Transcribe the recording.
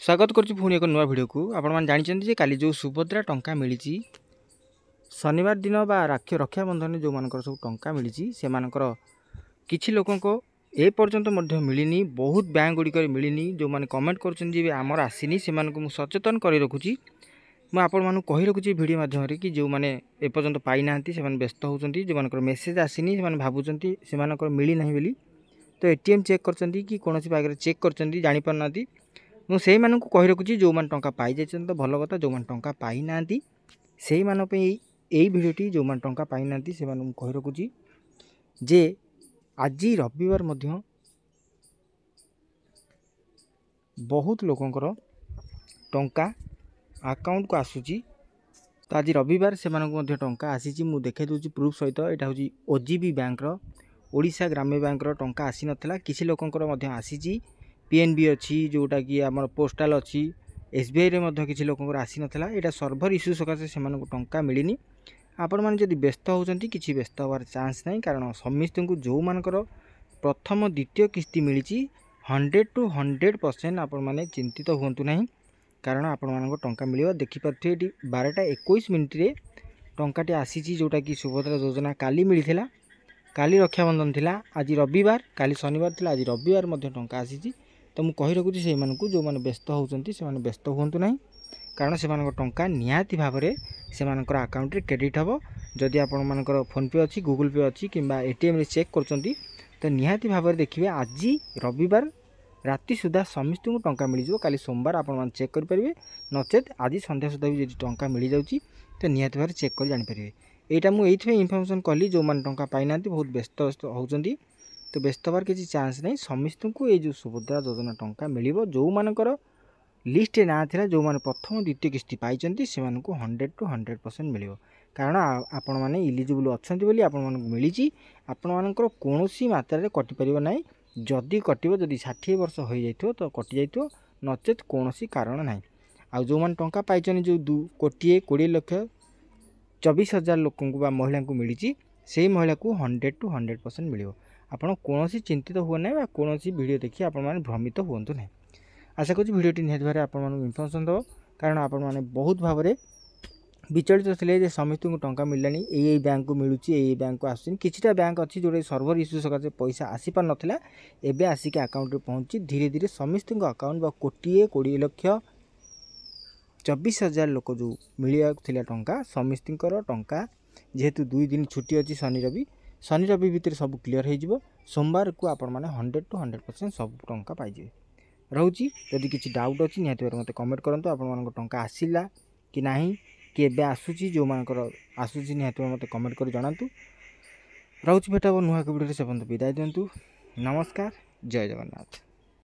स्वागत करुच्ची पुणी एक नुआ भिडियो को आपण मैंने जानते काली जो सुभद्रा टंका मिली शनिवार दिन बा रक्षा बंधन जो मान सब टंका मिली से किसी लोक ए पर्यंत मिलनी बहुत बैंक गुड़िक मिलनी जो मैंने कमेंट करमर आसनी से सचेतन कर रखुची मुझे कही रखुची भिडियो माध्यम कि जो मैंने एपर्यंत पाई ना से व्यस्त होती जो मान मेसेज आसनी से भावुं से मिली ना बोली तो एटीएम चेक कर कौन पाखे चेक कर जापारना मुझे कही रखुची जो मैंने टंका पाई जाइए तो भल कथा जो मैंने टंका पाई ना से यही भिडियोटी जो मैंने टंका पाई ना से कही रखुची जे आज रविवार मध्य बहुत लोकंकर टंका अकाउंट को आसूची तो आज रविवार से टंका आसी मु देखे दूसरी प्रूफ सहित यहाँ हूँ ओजीबी बैंकर ओडिशा ग्राम्य बैंकर टंका आसी नाला किसी लोकंकर आसी पीएनबी अच्छी जोटा कि आम पोस्टाल अच्छी एसबीआई रे किसी लोकंकर आसी नाला यहाँ सर्भर इश्यू सकाशे से टंका मिलनी आपण मैंने जब व्यस्त होती किसी व्यस्त होवार चांस ना कारण समस्त को जो मानकर प्रथम द्वितीय किस्ती मिली 100 to 100% आपण मैंने चिंतित हूँ ना कारण आपण मान टंका मिल देखिपे ये 12:21 टंकाटी आसी जोटा कि सुभद्रा योजना काली मिलता काली रक्षाबंधन थिला आज रविवार काली शनिवार थिला आज रविवार टंका आसी तो मुझे कही रखुच्छी से जो मैंने व्यस्त होती से व्यस्त हूँ ना कारण से टंका निहाती भाव में से आकाउंट क्रेडिट हम जदि आपर फोन पे अच्छी गूगल पे अच्छी कि एटीएम रे चेक कर तो निहाती भाव में देखिए आज रविवार राति सुधा समस्त को टंका मिल जाए काली सोमवार आप चेक करेंगे नचेत आज संध्या सुधा भी जब टंका मिल जाऊँगी तो निहाती भाव चेक कर जानीपर यहाँ मुझे इनफर्मेशन कली जो मैंने टंका पाई ना बहुत व्यस्त होती तो व्यस्त हबार किसी चांस नहीं समस्त को ये जो सुभद्रा योजना टंका मिल जो मानकर लिस्ट ना था जो मैंने प्रथम द्वितीय किस्ती पाई से 100 to 100% मिल कारण आपण मैंने इलिजिबल अच्छा बोली आपण मिली आपण मानकर कौन मात्रा कटिपर ना जदि कटो जदि 60 वर्ष हो जाइए तो कटि जाइए नचेत कौन कारण ना आउ जो मैंने टंका पाई जो 2,20,24,000 लोक महिला को मिली से महिला को 100 to 100% मिल आपड़ कौन चिंतित हुए ना कौन वीडियो देखिए आप भ्रमित हूँ ना आशा करूँ भिडियोटी निहत भाव आप इनफर्मेशन दब कारण आपण मैंने बहुत भाव में विचलित थे समस्त को टंका मिललानी यही बैंक को मिलूँ यही बैंक को आसूँ किछिटा बैंक अच्छी जोड़े सर्भर इश्यू सकाशे पैसा आसी पार नाला एवं आसिक आकाउंट पहुँची धीरे धीरे समस्त अकाउंट बा 1,20,24,000 लोक जो मिलता टंका समस्त टंका जेहेतु 2 दिन छुट्टी अच्छी शनि रवि भितर सब क्लीयर हो सोमवार को आपण मैंने 100 to 100% सब टंका पाइबे रोची जदि किसी डाउट अच्छी निहत मत कमेंट करूँ आपण टंका आसला कि ना कि एवं आसूसी जो मानकर आसूसी निहत मत कमेंट कर जनातु रोची भेट नुआ वीडियो से विदाय दिंतु नमस्कार जय जगन्नाथ।